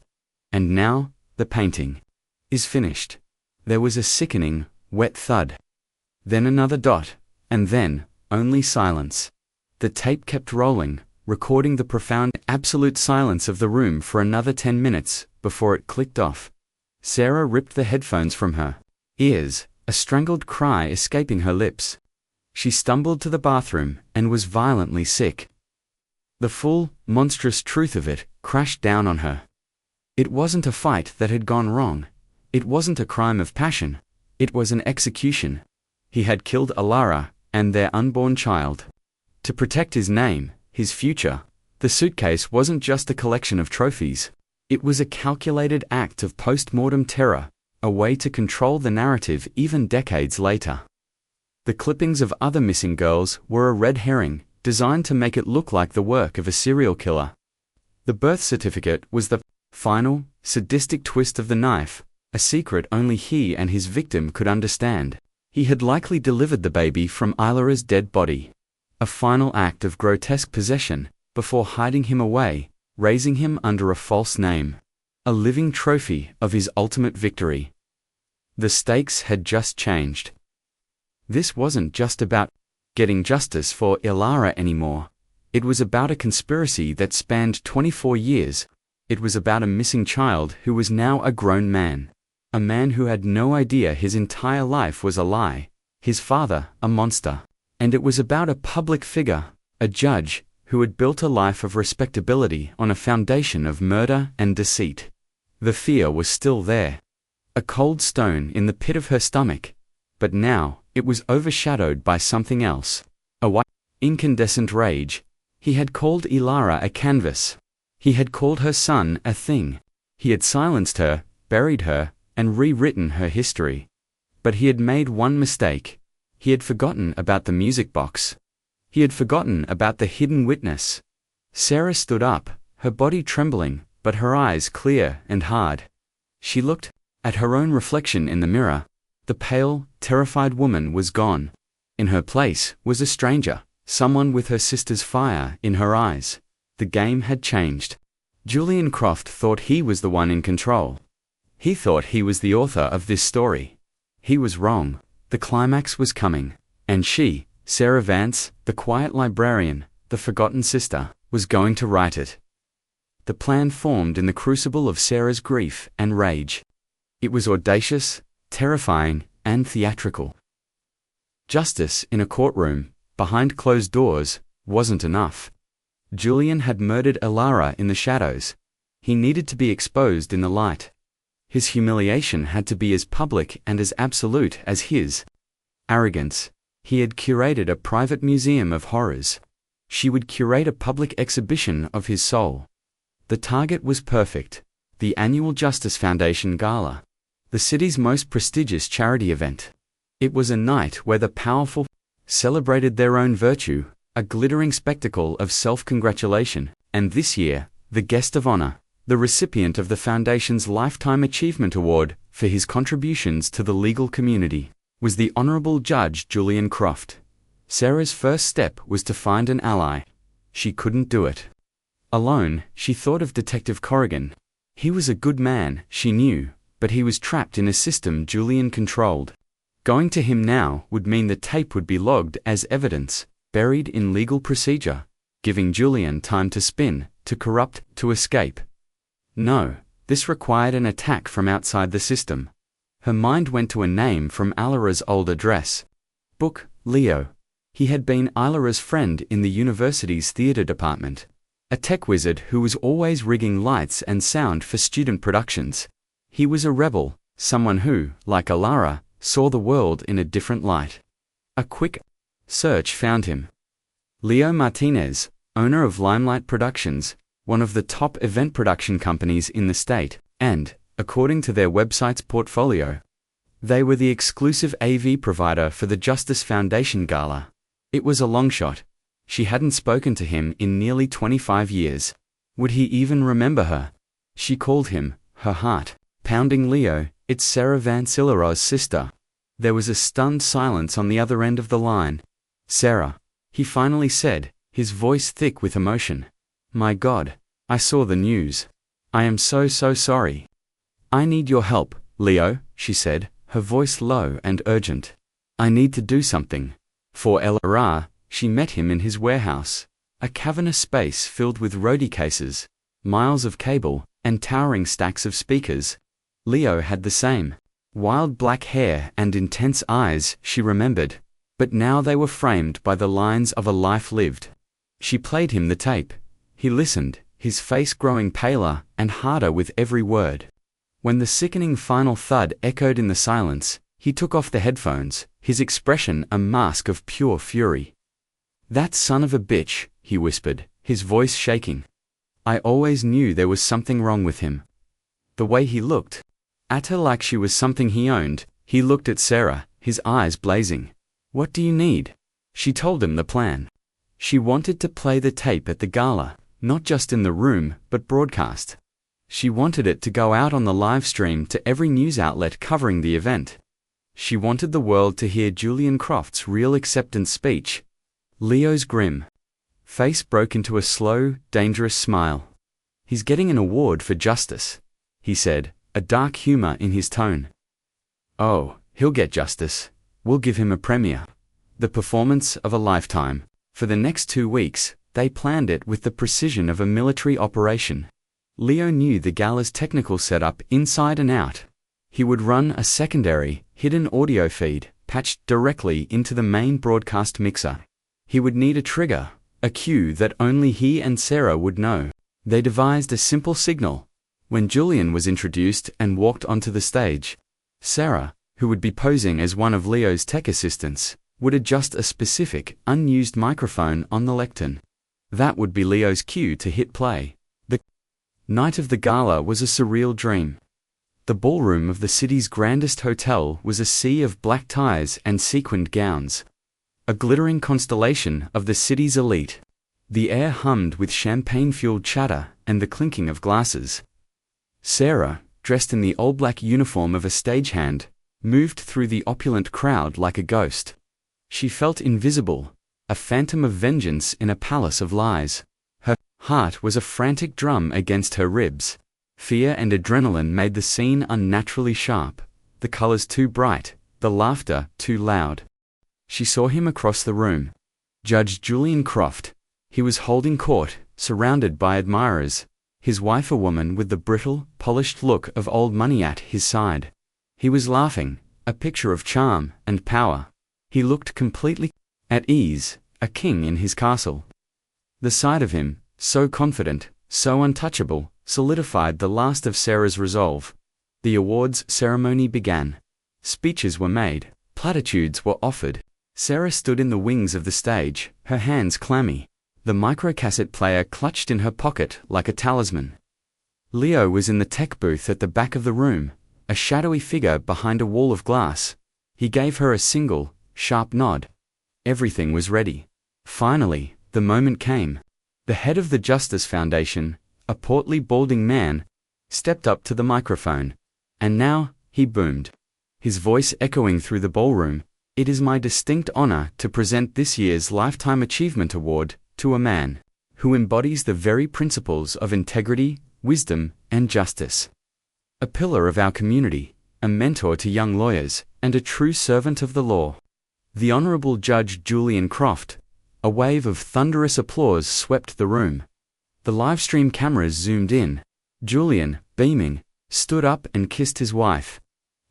S1: And now, the painting is finished. There was a sickening, wet thud. Then another dot, and then, only silence. The tape kept rolling, recording the profound, absolute silence of the room for another 10 minutes, before it clicked off. Sarah ripped the headphones from her ears, a strangled cry escaping her lips. She stumbled to the bathroom, and was violently sick. The full, monstrous truth of it crashed down on her. It wasn't a fight that had gone wrong. It wasn't a crime of passion. It was an execution. He had killed Elara, and their unborn child. To protect his name, his future, the suitcase wasn't just a collection of trophies. It was a calculated act of post-mortem terror, a way to control the narrative even decades later. The clippings of other missing girls were a red herring, designed to make it look like the work of a serial killer. The birth certificate was the final, sadistic twist of the knife, a secret only he and his victim could understand. He had likely delivered the baby from Elara's dead body. A final act of grotesque possession, before hiding him away, raising him under a false name. A living trophy of his ultimate victory. The stakes had just changed. This wasn't just about getting justice for Elara anymore. It was about a conspiracy that spanned 24 years. It was about a missing child who was now a grown man. A man who had no idea his entire life was a lie, his father a monster. And it was about a public figure, a judge, who had built a life of respectability on a foundation of murder and deceit. The fear was still there. A cold stone in the pit of her stomach. But now, it was overshadowed by something else. A white, incandescent rage. He had called Elara a canvas. He had called her son a thing. He had silenced her, buried her, and rewritten her history. But he had made one mistake. He had forgotten about the music box. He had forgotten about the hidden witness. Sarah stood up, her body trembling, but her eyes clear and hard. She looked at her own reflection in the mirror. The pale, terrified woman was gone. In her place was a stranger, someone with her sister's fire in her eyes. The game had changed. Julian Croft thought he was the one in control. He thought he was the author of this story. He was wrong. The climax was coming, and she, Sarah Vance, the quiet librarian, the forgotten sister, was going to write it. The plan formed in the crucible of Sarah's grief and rage. It was audacious, terrifying, and theatrical. Justice in a courtroom, behind closed doors, wasn't enough. Julian had murdered Elara in the shadows. He needed to be exposed in the light. His humiliation had to be as public and as absolute as his arrogance. He had curated a private museum of horrors. She would curate a public exhibition of his soul. The target was perfect. The annual Justice Foundation Gala, the city's most prestigious charity event. It was a night where the powerful celebrated their own virtue, a glittering spectacle of self-congratulation, and this year, the guest of honor, the recipient of the Foundation's Lifetime Achievement Award for his contributions to the legal community, was the Honorable Judge Julian Croft. Sarah's first step was to find an ally. She couldn't do it alone. She thought of Detective Corrigan. He was a good man, she knew, but he was trapped in a system Julian controlled. Going to him now would mean the tape would be logged as evidence, buried in legal procedure, giving Julian time to spin, to corrupt, to escape. No, this required an attack from outside the system. Her mind went to a name from Alara's old address book, Leo. He had been Alara's friend in the university's theater department, a tech wizard who was always rigging lights and sound for student productions. He was a rebel, someone who, like Alara, saw the world in a different light. A quick search found him. Leo Martinez, owner of Limelight Productions, one of the top event production companies in the state, and, according to their website's portfolio, they were the exclusive AV provider for the Justice Foundation Gala. It was a long shot. She hadn't spoken to him in nearly 25 years. Would he even remember her? She called him, her heart pounding. Leo, it's Sarah Van Sillero's sister. There was a stunned silence on the other end of the line. Sarah, he finally said, his voice thick with emotion. My God, I saw the news. I am so sorry. I need your help, Leo, she said, her voice low and urgent. I need to do something. For Elara, she met him in his warehouse, a cavernous space filled with roadie cases, miles of cable, and towering stacks of speakers. Leo had the same. Wild black hair and intense eyes, she remembered, but now they were framed by the lines of a life lived. She played him the tape. He listened, his face growing paler and harder with every word. When the sickening final thud echoed in the silence, he took off the headphones, his expression a mask of pure fury. That son of a bitch, he whispered, his voice shaking. I always knew there was something wrong with him. The way he looked at her like she was something he owned. He looked at Sarah, his eyes blazing. What do you need? She told him the plan. She wanted to play the tape at the gala, not just in the room, but broadcast. She wanted it to go out on the live stream to every news outlet covering the event. She wanted the world to hear Julian Croft's real acceptance speech. Leo's grim face broke into a slow, dangerous smile. He's getting an award for justice, he said, a dark humor in his tone. Oh, he'll get justice. We'll give him a premiere. The performance of a lifetime. For the next 2 weeks, they planned it with the precision of a military operation. Leo knew the gala's technical setup inside and out. He would run a secondary, hidden audio feed, patched directly into the main broadcast mixer. He would need a trigger, a cue that only he and Sarah would know. They devised a simple signal. When Julian was introduced and walked onto the stage, Sarah, who would be posing as one of Leo's tech assistants, would adjust a specific, unused microphone on the lectern. That would be Leo's cue to hit play. The night of the gala was a surreal dream. The ballroom of the city's grandest hotel was a sea of black ties and sequined gowns. A glittering constellation of the city's elite. The air hummed with champagne-fueled chatter and the clinking of glasses. Sarah, dressed in the all-black uniform of a stagehand, moved through the opulent crowd like a ghost. She felt invisible, a phantom of vengeance in a palace of lies. Her heart was a frantic drum against her ribs. Fear and adrenaline made the scene unnaturally sharp, the colors too bright, the laughter too loud. She saw him across the room. Judge Julian Croft. He was holding court, surrounded by admirers. His wife a woman with the brittle, polished look of old money at his side. He was laughing, a picture of charm and power. He looked completely at ease, a king in his castle. The sight of him, so confident, so untouchable, solidified the last of Sarah's resolve. The awards ceremony began. Speeches were made, platitudes were offered. Sarah stood in the wings of the stage, her hands clammy, the microcassette player clutched in her pocket like a talisman. Leo was in the tech booth at the back of the room, a shadowy figure behind a wall of glass. He gave her a single, sharp nod. Everything was ready. Finally, the moment came. The head of the Justice Foundation, a portly balding man, stepped up to the microphone. And now, he boomed, his voice echoing through the ballroom, "It is my distinct honor to present this year's Lifetime Achievement Award to a man who embodies the very principles of integrity, wisdom, and justice. A pillar of our community, a mentor to young lawyers, and a true servant of the law. The Honorable Judge Julian Croft." A wave of thunderous applause swept the room. The livestream cameras zoomed in. Julian, beaming, stood up and kissed his wife.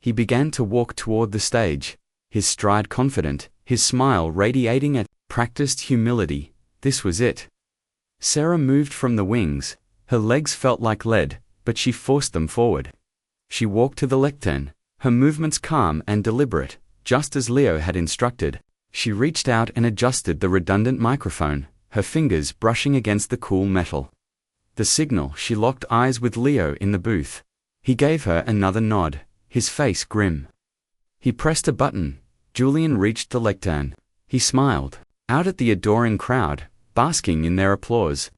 S1: He began to walk toward the stage, his stride confident, his smile radiating a practiced humility. This was it. Sarah moved from the wings. Her legs felt like lead, but she forced them forward. She walked to the lectern, her movements calm and deliberate, just as Leo had instructed. She reached out and adjusted the redundant microphone, her fingers brushing against the cool metal. The signal. She locked eyes with Leo in the booth. He gave her another nod, his face grim. He pressed a button. Julian reached the lectern. He smiled out at the adoring crowd, basking in their applause.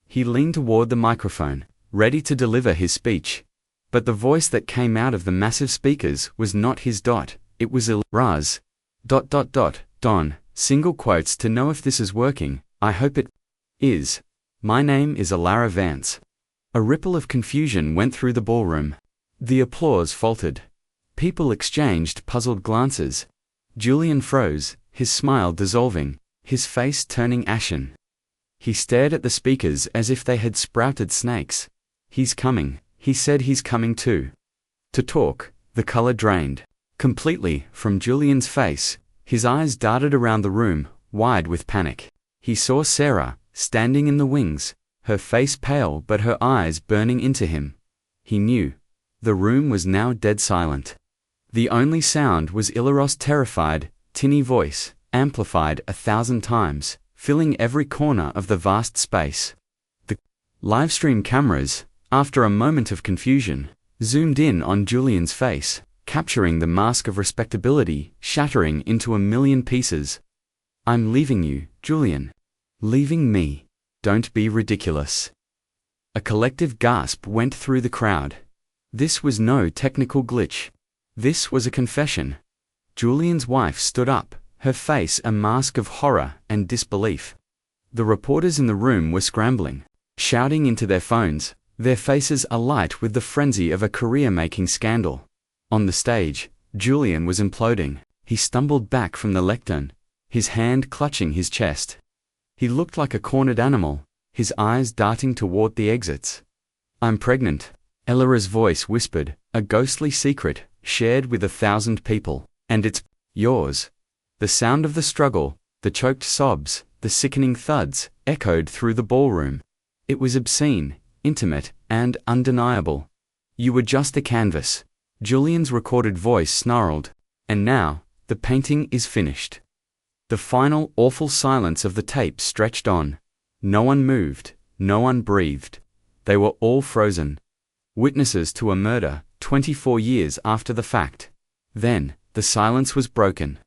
S1: He leaned toward the microphone, ready to deliver his speech. But the voice that came out of the massive speakers was not his. It was Raz. Don, single quotes to know if this is working. I hope it is. My name is Alara Vance. A ripple of confusion went through the ballroom. The applause faltered. People exchanged puzzled glances. Julian froze, his smile dissolving, his face turning ashen. He stared at the speakers as if they had sprouted snakes. He's coming, he said. He's coming too. To talk. The color drained completely from Julian's face. His eyes darted around the room, wide with panic. He saw Sarah, standing in the wings, her face pale but her eyes burning into him. He knew. The room was now dead silent. The only sound was Ilaros' terrified, tinny voice, amplified 1,000 times, filling every corner of the vast space. The livestream cameras, after a moment of confusion, zoomed in on Julian's face, capturing the mask of respectability, shattering into 1,000,000 pieces. "I'm leaving you, Julian." "Leaving me? Don't be ridiculous." A collective gasp went through the crowd. This was no technical glitch. This was a confession. Julian's wife stood up, her face a mask of horror and disbelief. The reporters in the room were scrambling, shouting into their phones, their faces alight with the frenzy of a career-making scandal. On the stage, Julian was imploding. He stumbled back from the lectern, his hand clutching his chest. He looked like a cornered animal, his eyes darting toward the exits. "I'm pregnant," Elara's voice whispered, a ghostly secret, shared with 1,000 people. "And it's yours." The sound of the struggle, the choked sobs, the sickening thuds, echoed through the ballroom. It was obscene, intimate, and undeniable. "You were just a canvas," Julian's recorded voice snarled. "And now, the painting is finished." The final awful silence of the tape stretched on. No one moved, no one breathed. They were all frozen. Witnesses to a murder, 24 years after the fact. Then, the silence was broken.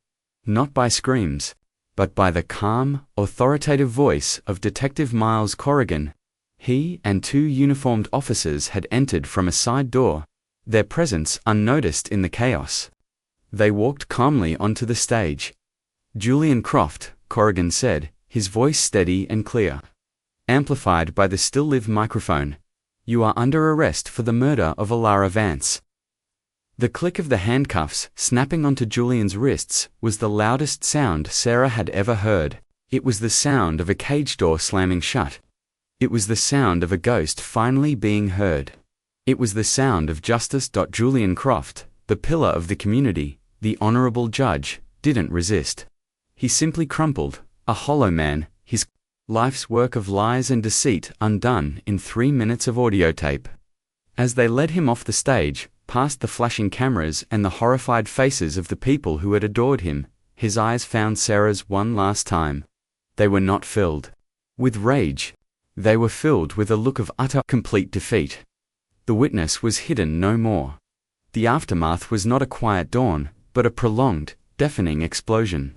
S1: Not by screams, but by the calm, authoritative voice of Detective Miles Corrigan. He and 2 uniformed officers had entered from a side door, their presence unnoticed in the chaos. They walked calmly onto the stage. "Julian Croft," Corrigan said, his voice steady and clear, amplified by the still-live microphone, "you are under arrest for the murder of Alara Vance." The click of the handcuffs snapping onto Julian's wrists was the loudest sound Sarah had ever heard. It was the sound of a cage door slamming shut. It was the sound of a ghost finally being heard. It was the sound of justice. Julian Croft, the pillar of the community, the honorable judge, didn't resist. He simply crumpled, a hollow man, his life's work of lies and deceit undone in 3 minutes of audio tape. As they led him off the stage, past the flashing cameras and the horrified faces of the people who had adored him, his eyes found Sarah's one last time. They were not filled with rage. They were filled with a look of utter, complete defeat. The witness was hidden no more. The aftermath was not a quiet dawn, but a prolonged, deafening explosion.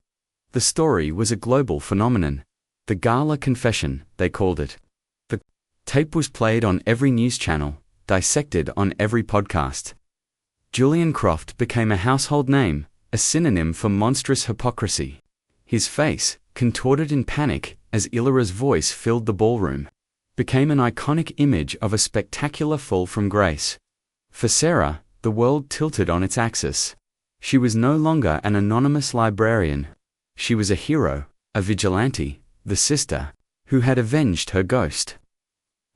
S1: The story was a global phenomenon. The Gala Confession, they called it. The tape was played on every news channel, dissected on every podcast. Julian Croft became a household name, a synonym for monstrous hypocrisy. His face, contorted in panic as Ilara's voice filled the ballroom, became an iconic image of a spectacular fall from grace. For Sarah, the world tilted on its axis. She was no longer an anonymous librarian. She was a hero, a vigilante, the sister who had avenged her ghost.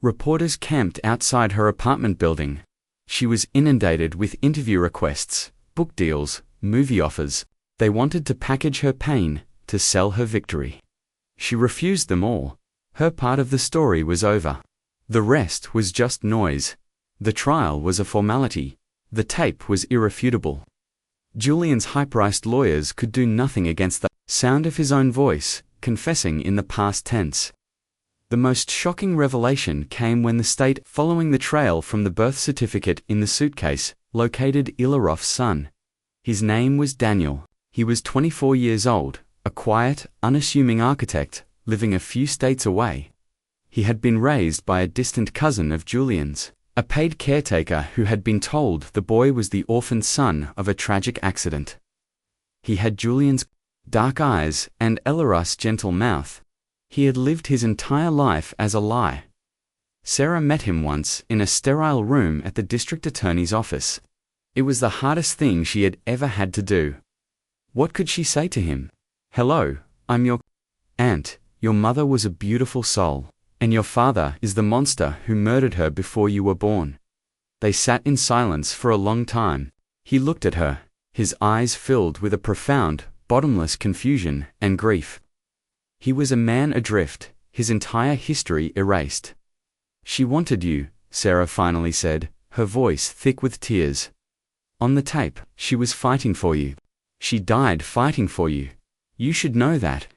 S1: Reporters camped outside her apartment building. She was inundated with interview requests, book deals, movie offers. They wanted to package her pain, to sell her victory. She refused them all. Her part of the story was over. The rest was just noise. The trial was a formality. The tape was irrefutable. Julian's high-priced lawyers could do nothing against the sound of his own voice, confessing in the past tense. The most shocking revelation came when the state, following the trail from the birth certificate in the suitcase, located Ilarov's son. His name was Daniel. He was 24 years old, a quiet, unassuming architect, living a few states away. He had been raised by a distant cousin of Julian's, a paid caretaker who had been told the boy was the orphaned son of a tragic accident. He had Julian's dark eyes and Ilarov's gentle mouth. He had lived his entire life as a lie. Sarah met him once in a sterile room at the district attorney's office. It was the hardest thing she had ever had to do. What could she say to him? "Hello, I'm your aunt. Your mother was a beautiful soul, and your father is the monster who murdered her before you were born." They sat in silence for a long time. He looked at her, his eyes filled with a profound, bottomless confusion and grief. He was a man adrift, his entire history erased. "She wanted you," Sarah finally said, her voice thick with tears. "On the tape, she was fighting for you. She died fighting for you. You should know that."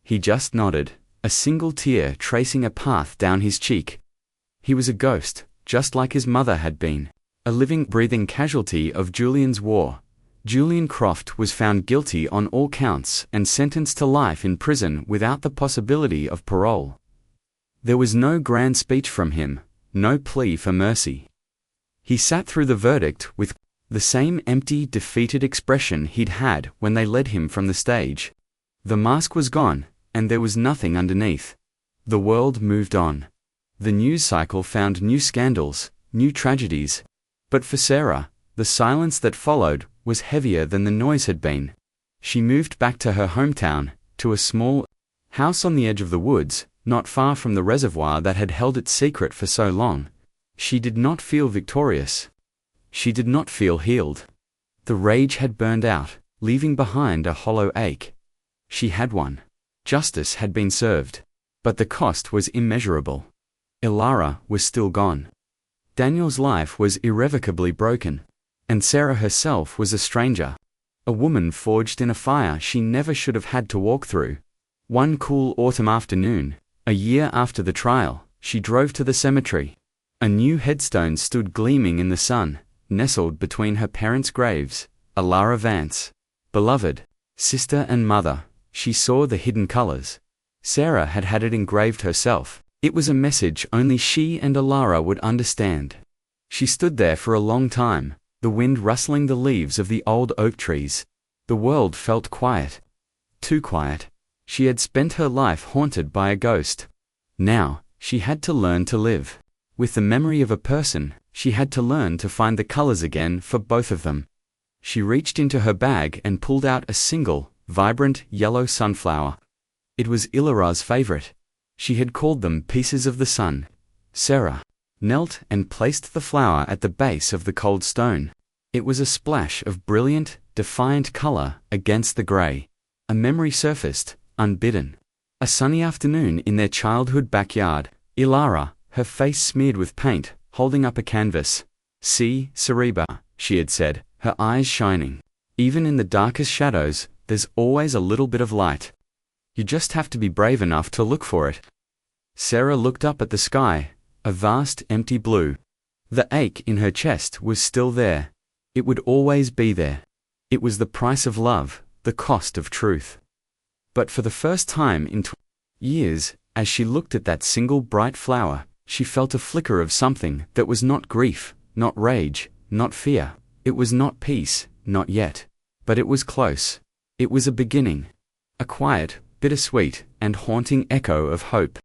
S1: He just nodded, a single tear tracing a path down his cheek. He was a ghost, just like his mother had been, a living, breathing casualty of Julian's war. Julian Croft was found guilty on all counts and sentenced to life in prison without the possibility of parole. There was no grand speech from him, no plea for mercy. He sat through the verdict with the same empty, defeated expression he'd had when they led him from the stage. The mask was gone, and there was nothing underneath. The world moved on. The news cycle found new scandals, new tragedies. But for Sarah, the silence that followed was heavier than the noise had been. She moved back to her hometown, to a small house on the edge of the woods, not far from the reservoir that had held its secret for so long. She did not feel victorious. She did not feel healed. The rage had burned out, leaving behind a hollow ache. She had won. Justice had been served. But the cost was immeasurable. Ilara was still gone. Daniel's life was irrevocably broken. And Sarah herself was a stranger. A woman forged in a fire she never should have had to walk through. One cool autumn afternoon, a year after the trial, she drove to the cemetery. A new headstone stood gleaming in the sun, nestled between her parents' graves. Ilara Vance. Beloved, sister and mother. She saw the hidden colors. Sarah had had it engraved herself. It was a message only she and Ilara would understand. She stood there for a long time, the wind rustling the leaves of the old oak trees. The world felt quiet. Too quiet. She had spent her life haunted by a ghost. Now, she had to learn to live. With the memory of a person, she had to learn to find the colors again for both of them. She reached into her bag and pulled out a single, vibrant yellow sunflower. It was Ilara's favorite. She had called them pieces of the sun. Sarah knelt and placed the flower at the base of the cold stone. It was a splash of brilliant, defiant color against the gray. A memory surfaced, unbidden. A sunny afternoon in their childhood backyard, Ilara, her face smeared with paint, holding up a canvas. "See, Cereba," she had said, her eyes shining. "Even in the darkest shadows, there's always a little bit of light. You just have to be brave enough to look for it." Sarah looked up at the sky, a vast empty blue. The ache in her chest was still there. It would always be there. It was the price of love, the cost of truth. But for the first time in 20 years, as she looked at that single bright flower, she felt a flicker of something that was not grief, not rage, not fear. It was not peace, not yet. But it was close. It was a beginning. A quiet, bittersweet, and haunting echo of hope.